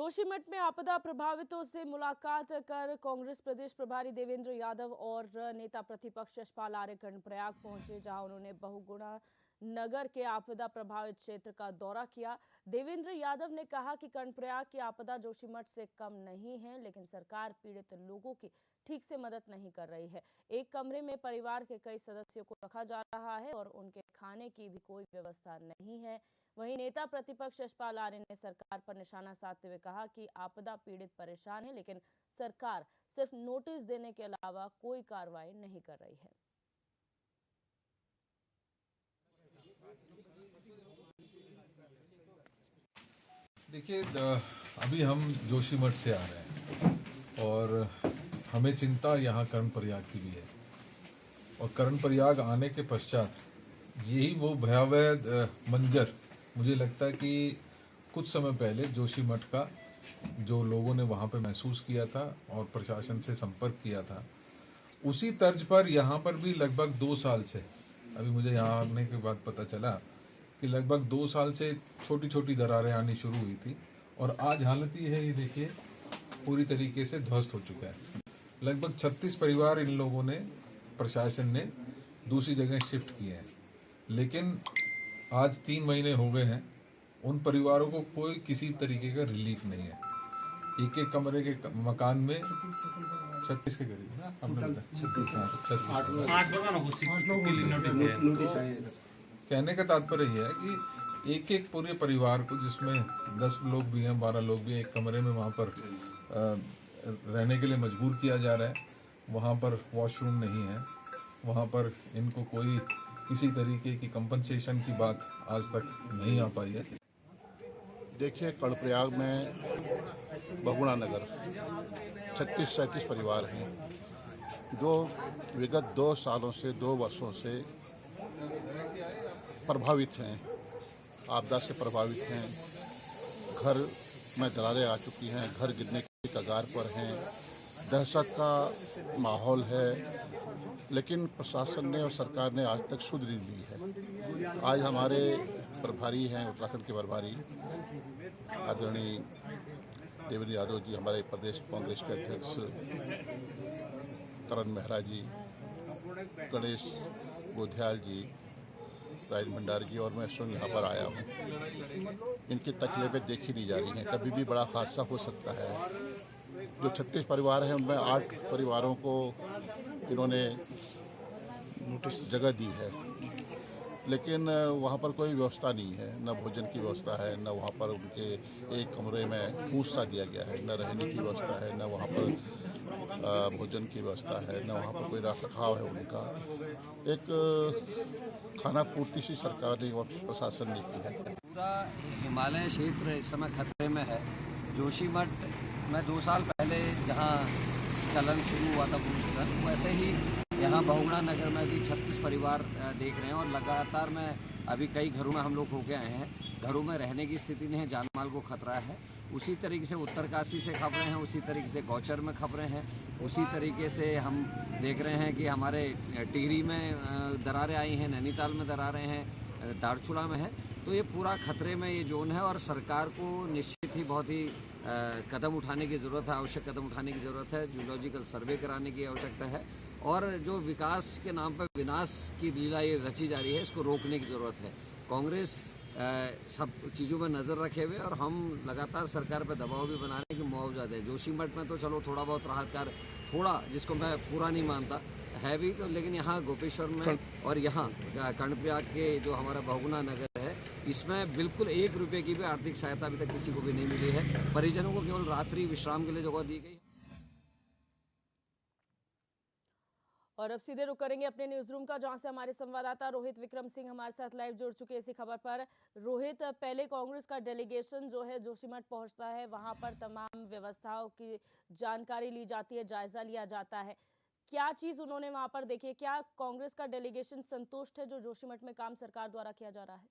जोशीमठ में आपदा प्रभावितों से मुलाकात कर कांग्रेस प्रदेश प्रभारी देवेंद्र यादव और नेता प्रतिपक्ष यशपाल आर्य कर्णप्रयाग पहुंचे, जहां उन्होंने बहुगुणा नगर के आपदा प्रभावित क्षेत्र का दौरा किया। देवेंद्र यादव ने कहा कि कर्णप्रयाग की आपदा जोशीमठ से कम नहीं है, लेकिन सरकार पीड़ित लोगों की ठीक से मदद नहीं कर रही है। एक कमरे में परिवार के कई सदस्यों को रखा जा रहा है और उनके खाने की भी कोई व्यवस्था नहीं है। वहीं नेता प्रतिपक्ष यशपाल आर्य ने सरकार पर निशाना साधते हुए कहा कि आपदा पीड़ित परेशान है, लेकिन सरकार सिर्फ नोटिस देने के अलावा कोई कार्रवाई नहीं कर रही है। देखिए, अभी हम जोशीमठ से आ रहे हैं और हमें चिंता यहाँ कर्णप्रयाग की भी है। और कर्णप्रयाग आने के पश्चात यही वो भयावह मंजर मुझे लगता है कि कुछ समय पहले जोशीमठ का जो लोगों ने वहां पर महसूस किया था और प्रशासन से संपर्क किया था, उसी तर्ज पर यहाँ पर भी लगभग 2 साल से, अभी मुझे यहाँ आने के बाद पता चला कि लगभग 2 साल से छोटी छोटी दरारें आनी शुरू हुई थी और आज हालत ये है, ये देखिए पूरी तरीके से ध्वस्त हो चुका है। लगभग 36 परिवार इन लोगों ने, प्रशासन ने दूसरी जगह शिफ्ट किए हैं, लेकिन आज 3 महीने हो गए हैं, उन परिवारों को कोई किसी तरीके का रिलीफ नहीं है। एक एक कमरे के मकान में 36 के करीब ना, हमने कहने का तात्पर्य यह है कि एक एक पूरे परिवार को, जिसमें 10 लोग भी हैं, 12 लोग भी हैं, एक कमरे में वहां पर रहने के लिए मजबूर किया जा रहा है। वहां पर वॉशरूम नहीं है, वहां पर इनको कोई किसी तरीके की कंपनसेशन की बात आज तक नहीं आ पाई है। देखिए, कर्णप्रयाग में बहुगुणा नगर 36-37 परिवार हैं जो विगत 2 सालों से, 2 वर्षों से प्रभावित हैं, आपदा से प्रभावित हैं। घर में दरारें आ चुकी हैं, घर गिरने की कगार पर हैं, दहशत का माहौल है, लेकिन प्रशासन ने और सरकार ने आज तक सुध नहीं ली है। आज हमारे प्रभारी हैं, उत्तराखंड के प्रभारी आदरणीय देवेंद्र यादव जी, हमारे प्रदेश कांग्रेस के अध्यक्ष करण मेहरा जी, गणेश गोध्याल जी, राज भंडारी जी और मैं स्वयं यहाँ पर आया हूँ। इनकी तकलीफें देखी नहीं जा रही हैं, कभी भी बड़ा हादसा हो सकता है। जो 36 परिवार हैं उनमें 8 परिवारों को इन्होंने नोटिस जगह दी है, लेकिन वहाँ पर कोई व्यवस्था नहीं है, न भोजन की व्यवस्था है, न वहाँ पर उनके एक कमरे में फूस-सा दिया गया है, न रहने की व्यवस्था है, न वहाँ पर भोजन की व्यवस्था है, न वहाँ पर कोई रखरखाव है उनका। एक खाना पूर्ति सी सरकार ने और प्रशासन ने की है। पूरा हिमालय क्षेत्र इस समय खतरे में है। जोशीमठ में 2 साल पहले जहाँ स्खलन शुरू हुआ था भूस्खलन, वैसे ही यहाँ बहुगुणा नगर में भी 36 परिवार देख रहे हैं और लगातार में अभी कई घरों में हम लोग होके आए हैं। घरों में रहने की स्थिति नहीं है, जान माल को खतरा है। उसी तरीके से उत्तरकाशी से खबरें हैं, उसी तरीके से गौचर में खबरें हैं, उसी तरीके से हम देख रहे हैं कि हमारे टिहरी में दरारें आई हैं, नैनीताल में दरारें हैं, दारचूड़ा में है। तो ये पूरा खतरे में ये जोन है और सरकार को निश्चित ही बहुत ही कदम उठाने की ज़रूरत है, आवश्यक कदम उठाने की ज़रूरत है। जूलॉजिकल सर्वे कराने की आवश्यकता है और जो विकास के नाम पर विनाश की लीला ये रची जा रही है, इसको रोकने की ज़रूरत है। कांग्रेस सब चीज़ों पर नज़र रखे हुए और हम लगातार सरकार पर दबाव भी बना रहे हैं कि मुआवजा दें। जोशीमठ में तो चलो थोड़ा बहुत राहत कार्य, थोड़ा जिसको मैं पूरा नहीं मानता है भी, तो लेकिन यहाँ गोपेश्वर में और यहाँ कर्णप्रयाग के जो हमारा बहुगुणा नगर है, इसमें बिल्कुल 1 रुपये की भी आर्थिक सहायता अभी तक किसी को भी नहीं मिली है। परिजनों को केवल रात्रि विश्राम के लिए जगह दी गई। और अब सीधे रुक करेंगे अपने न्यूज रूम का, जहां से हमारे संवाददाता रोहित विक्रम सिंह हमारे साथ लाइव जुड़ चुके हैं इसी खबर पर। रोहित, पहले कांग्रेस का डेलीगेशन जो है जोशीमठ पहुंचता है, वहां पर तमाम व्यवस्थाओं की जानकारी ली जाती है, जायजा लिया जाता है। क्या चीज उन्होंने वहां पर देखी है? क्या कांग्रेस का डेलीगेशन संतुष्ट है जो जोशीमठ में काम सरकार द्वारा किया जा रहा है?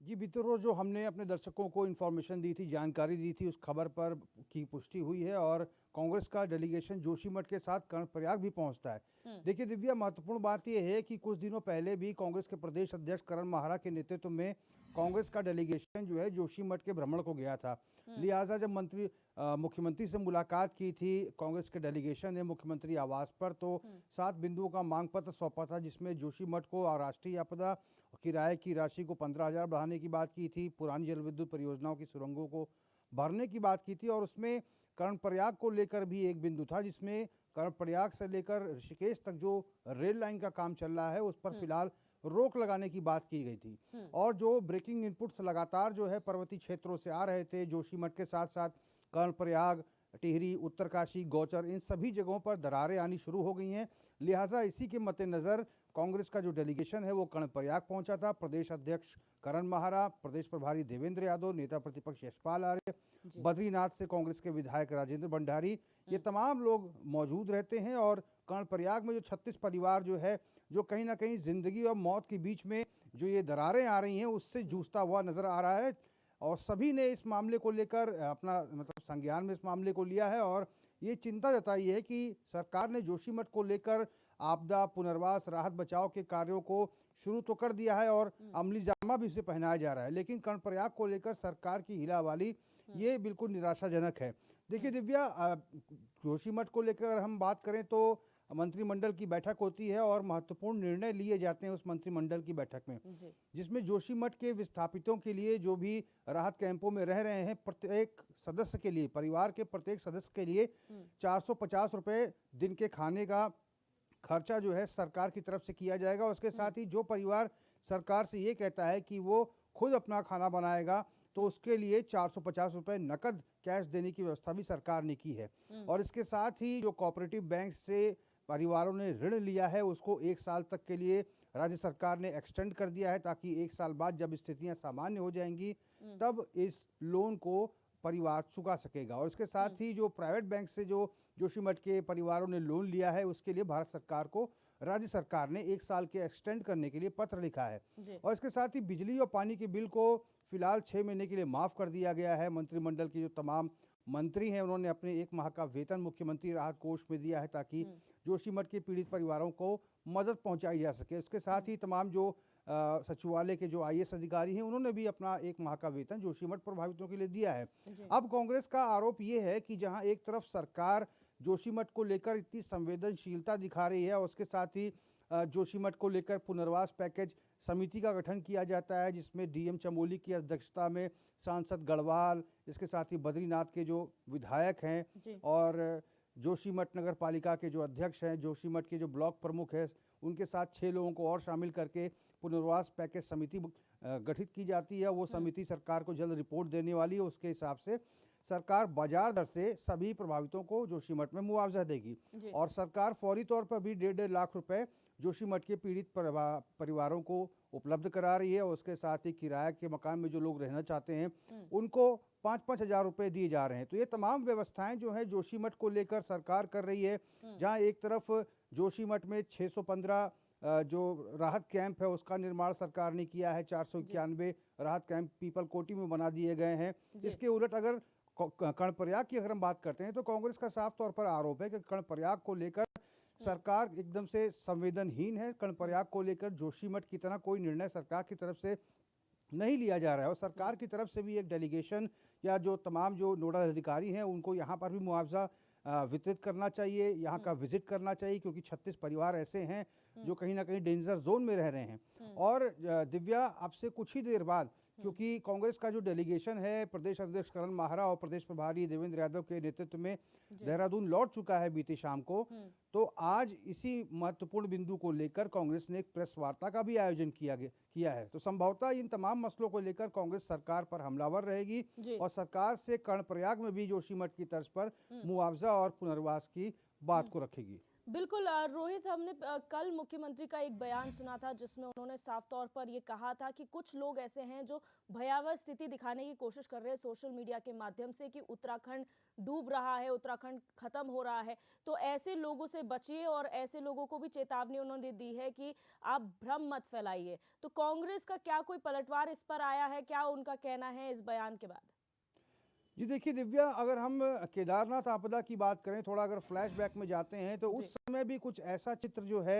जी, बीते रोज जो हमने अपने दर्शकों को इन्फॉर्मेशन दी थी, जानकारी दी थी, उस खबर पर की पुष्टि हुई है और कांग्रेस का डेलीगेशन जोशीमठ के साथ कर्णप्रयाग भी पहुंचता है। देखिए दिव्या, महत्वपूर्ण बात यह है कि कुछ दिनों पहले भी कांग्रेस के प्रदेश अध्यक्ष करण माहरा के नेतृत्व में कांग्रेस का डेलीगेशन जो है जोशीमठ के भ्रमण को गया था। लिहाजा जब मुख्यमंत्री से मुलाकात की थी कांग्रेस के डेलीगेशन ने मुख्यमंत्री आवास पर, तो 7 बिंदुओं का मांग पत्र सौंपा था, जिसमें जोशीमठ को राष्ट्रीय आपदा किराए की राशि को 15,000 बढ़ाने की बात की थी, पुरानी जल विद्युत परियोजनाओं की सुरंगों को भरने की बात की थी, और उसमें कर्णप्रयाग को लेकर भी एक बिंदु था, जिसमें कर्णप्रयाग से लेकर ऋषिकेश तक जो रेल लाइन का काम चल रहा है उस पर फिलहाल रोक लगाने की बात की गई थी। और जो ब्रेकिंग इनपुट्स लगातार जो है पर्वतीय क्षेत्रों से आ रहे थे, जोशीमठ के साथ साथ कर्णप्रयाग, टिहरी, उत्तरकाशी, गौचर, इन सभी जगहों पर दरारें आनी शुरू हो गई हैं। लिहाजा इसी के मद्देनज़र कांग्रेस का जो डेलीगेशन है वो कर्णप्रयाग पहुंचा था। प्रदेश अध्यक्ष करण माहरा, प्रदेश प्रभारी देवेंद्र यादव, नेता प्रतिपक्ष यशपाल आर्य, बद्रीनाथ से कांग्रेस के विधायक राजेंद्र भंडारी, ये तमाम लोग मौजूद रहते हैं। और कर्णप्रयाग में जो 36 परिवार जो है, जो कहीं ना कहीं ज़िंदगी और मौत के बीच में जो ये दरारें आ रही हैं उससे जूझता हुआ नज़र आ रहा है, और सभी ने इस मामले को लेकर अपना मतलब संज्ञान में इस मामले को लिया है, और ये चिंता जताई है कि सरकार ने जोशीमठ को लेकर आपदा पुनर्वास राहत बचाव के कार्यों को शुरू तो कर दिया है और अमली जामा भी उसे पहनाया जा रहा है, लेकिन कर्णप्रयाग को लेकर सरकार की हिलावाली ये बिल्कुल निराशाजनक है। देखिए दिव्या, जोशीमठ को लेकर हम बात करें तो मंत्रिमंडल की बैठक होती है और महत्वपूर्ण निर्णय लिए जाते हैं उस मंत्रिमंडल की बैठक में, जिसमें जोशीमठ के विस्थापितों के लिए जो भी राहत कैंपों में रह रहे हैं, प्रत्येक सदस्य के लिए, परिवार के प्रत्येक सदस्य के लिए 450 रुपये दिन के खाने का खर्चा जो है सरकार की तरफ से किया जाएगा। उसके साथ ही जो परिवार सरकार से ये कहता है कि वो खुद अपना खाना बनाएगा, तो उसके लिए 450 रुपये नकद कैश देने की व्यवस्था भी सरकार ने की है। और इसके साथ ही जो कोऑपरेटिव बैंक से परिवारों ने ऋण लिया है उसको 1 साल तक के लिए राज्य सरकार ने एक्सटेंड कर दिया है, ताकि 1 साल बाद जब स्थितियां सामान्य हो जाएंगी तब इस लोन को परिवार चुका सकेगा। और इसके साथ ही जो प्राइवेट बैंक से जो जोशीमठ के परिवारों ने लोन लिया है उसके लिए भारत सरकार को राज्य सरकार ने 1 साल के एक्सटेंड करने के लिए पत्र लिखा है। और इसके साथ ही बिजली और पानी के बिल को फिलहाल 6 महीने के लिए माफ़ कर दिया गया है। मंत्रिमंडल के जो तमाम मंत्री हैं उन्होंने अपने 1 माह का वेतन मुख्यमंत्री राहत कोष में दिया है, ताकि जोशीमठ के पीड़ित परिवारों को मदद पहुंचाई जा सके। उसके साथ ही तमाम जो सचिवालय के जो IAS अधिकारी हैं उन्होंने भी अपना 1 माह का वेतन जोशीमठ प्रभावितों के लिए दिया है। अब कांग्रेस का आरोप ये है कि जहां एक तरफ सरकार जोशीमठ को लेकर इतनी संवेदनशीलता दिखा रही है, और उसके साथ ही जोशीमठ को लेकर पुनर्वास पैकेज समिति का गठन किया जाता है, जिसमें DM चमोली की अध्यक्षता में सांसद गढ़वाल, इसके साथ ही बद्रीनाथ के जो विधायक हैं और जोशीमठ नगर पालिका के जो अध्यक्ष हैं, जोशीमठ के जो ब्लॉक प्रमुख हैं, उनके साथ 6 लोगों को और शामिल करके पुनर्वास पैकेज समिति गठित की जाती है। वो समिति सरकार को जल्द रिपोर्ट देने वाली है। उसके हिसाब से सरकार बाजार दर से सभी प्रभावितों को जोशीमठ में मुआवजा देगी, और सरकार फौरी तौर पर भी 1.5 लाख रुपए जोशीमठ के पीड़ित परिवारों को उपलब्ध करा रही है। और उसके साथ ही किराए के मकान में जो लोग रहना चाहते हैं उनको 5-5 हज़ार रुपये दिए जा रहे हैं। तो ये तमाम व्यवस्थाएं जो है जोशीमठ को लेकर सरकार कर रही है। जहां एक तरफ जोशीमठ में 615 जो राहत कैंप है उसका निर्माण सरकार ने किया है, 491 राहत कैंप पीपल कोटी में बना दिए गए हैं। इसके उलट अगर कर्णप्रयाग की अगर हम बात करते हैं तो कांग्रेस का साफ तौर पर आरोप है कि कर्णप्रयाग को लेकर सरकार एकदम से संवेदनहीन है। कर्णप्रयाग को लेकर जोशीमठ की तरह कोई निर्णय सरकार की तरफ से नहीं लिया जा रहा है, और सरकार की तरफ से भी एक डेलीगेशन या जो तमाम जो नोडल अधिकारी हैं उनको यहाँ पर भी मुआवजा वितरित करना चाहिए, यहाँ का विजिट करना चाहिए, क्योंकि 36 परिवार ऐसे हैं जो कहीं ना कहीं डेंजर जोन में रह रहे हैं। और दिव्या, आपसे कुछ ही देर बाद, क्योंकि कांग्रेस का जो डेलीगेशन है प्रदेश अध्यक्ष करण माहरा और प्रदेश प्रभारी देवेंद्र यादव के नेतृत्व में देहरादून लौट चुका है बीती शाम को, तो आज इसी महत्वपूर्ण बिंदु को लेकर कांग्रेस ने एक प्रेस वार्ता का भी आयोजन किया है। तो संभवतः इन तमाम मसलों को लेकर कांग्रेस सरकार पर हमलावर रहेगी और सरकार से कर्णप्रयाग में भी जोशीमठ की तर्ज पर मुआवजा और पुनर्वास की बात को रखेगी। बिल्कुल रोहित, हमने कल मुख्यमंत्री का एक बयान सुना था जिसमें उन्होंने साफ तौर पर ये कहा था कि कुछ लोग ऐसे हैं जो भयावह स्थिति दिखाने की कोशिश कर रहे हैं सोशल मीडिया के माध्यम से कि उत्तराखंड डूब रहा है, उत्तराखंड खत्म हो रहा है। तो ऐसे लोगों से बचिए, और ऐसे लोगों को भी चेतावनी उन्होंने दी है कि आप भ्रम मत फैलाइए। तो कांग्रेस का क्या कोई पलटवार इस पर आया है? क्या उनका कहना है इस बयान के बाद? जी देखिए दिव्या, अगर हम केदारनाथ आपदा की बात करें, थोड़ा अगर फ्लैशबैक में जाते हैं तो उस समय भी कुछ ऐसा चित्र जो है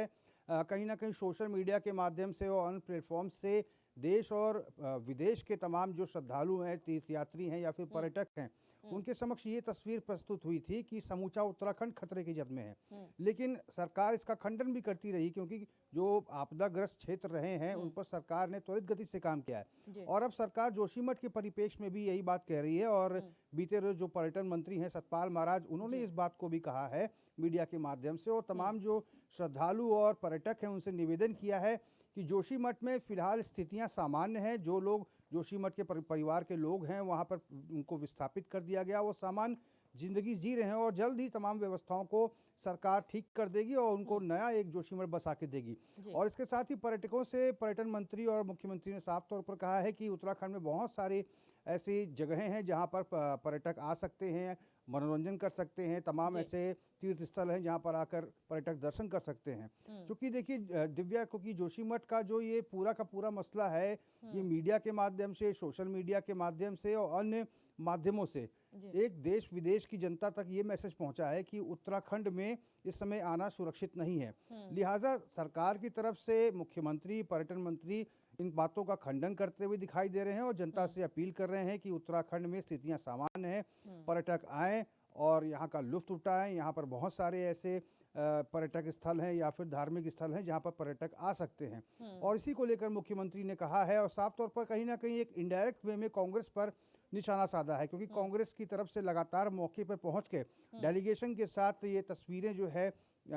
कहीं ना कहीं सोशल मीडिया के माध्यम से और अन्य प्लेटफॉर्म से देश और विदेश के तमाम जो श्रद्धालु हैं, तीर्थयात्री हैं या फिर पर्यटक हैं, उनके समक्ष ये तस्वीर प्रस्तुत हुई थी कि समूचा उत्तराखंड खतरे की जद में है। लेकिन सरकार इसका खंडन भी करती रही, क्योंकि जो आपदाग्रस्त क्षेत्र रहे हैं उन पर सरकार ने त्वरित गति से काम किया है। और अब सरकार जोशीमठ के परिप्रेक्ष्य में भी यही बात कह रही है। और बीते रोज जो पर्यटन मंत्री हैं सतपाल महाराज, उन्होंने इस बात को भी कहा है मीडिया के माध्यम से, और तमाम जो श्रद्धालु और पर्यटक हैं उनसे निवेदन किया है कि जोशीमठ में फिलहाल स्थितियां सामान्य हैं। जो लोग जोशीमठ के परिवार के लोग हैं वहां पर उनको विस्थापित कर दिया गया, वो सामान्य जिंदगी जी रहे हैं और जल्द ही तमाम व्यवस्थाओं को सरकार ठीक कर देगी और उनको नया एक जोशीमठ बसा के देगी। और इसके साथ ही पर्यटकों से पर्यटन मंत्री और मुख्यमंत्री ने साफ तौर पर कहा है कि उत्तराखंड में बहुत सारी ऐसी जगहें हैं जहां पर पर्यटक आ सकते हैं, मनोरंजन कर सकते हैं, तमाम ऐसे तीर्थ स्थल हैं जहां पर आकर पर्यटक दर्शन कर सकते हैं। क्योंकि देखिए दिव्या, क्योंकि जोशीमठ का जो ये पूरा का पूरा मसला है, ये मीडिया के माध्यम से, सोशल मीडिया के माध्यम से और अन्य माध्यमों से एक देश विदेश की जनता तक ये मैसेज पहुंचा है कि उत्तराखंड में इस समय आना सुरक्षित नहीं है। लिहाजा सरकार की तरफ से मुख्यमंत्री, पर्यटन मंत्री इन बातों का खंडन करते हुए दिखाई दे रहे हैं और जनता से अपील कर रहे हैं कि उत्तराखंड में स्थितियां सामान्य हैं, पर्यटक आएँ और यहाँ का लुत्फ उठाएं। यहाँ पर बहुत सारे ऐसे पर्यटक स्थल हैं या फिर धार्मिक स्थल हैं जहाँ पर पर्यटक आ सकते हैं। और इसी को लेकर मुख्यमंत्री ने कहा है और साफ तौर पर कहीं ना कहीं एक इनडायरेक्ट वे में कांग्रेस पर निशाना साधा है, क्योंकि कांग्रेस की तरफ से लगातार मौके पर पहुंच के डेलीगेशन के साथ ये तस्वीरें जो है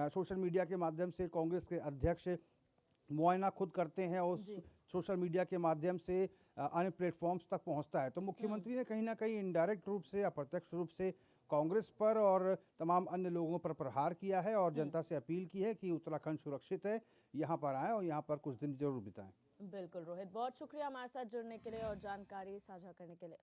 सोशल मीडिया के माध्यम से कांग्रेस के अध्यक्ष मुआयना खुद करते हैं और सोशल मीडिया के माध्यम से अन्य प्लेटफॉर्म्स तक पहुंचता है। तो मुख्यमंत्री ने कहीं ना कहीं इनडायरेक्ट रूप से, अप्रत्यक्ष रूप से कांग्रेस पर और तमाम अन्य लोगों पर प्रहार किया है और जनता से अपील की है कि उत्तराखंड सुरक्षित है, यहाँ पर आएँ और यहाँ पर कुछ दिन जरूर बिताएं। बिल्कुल रोहित, बहुत शुक्रिया हमारे साथ जुड़ने के लिए और जानकारी साझा करने के लिए।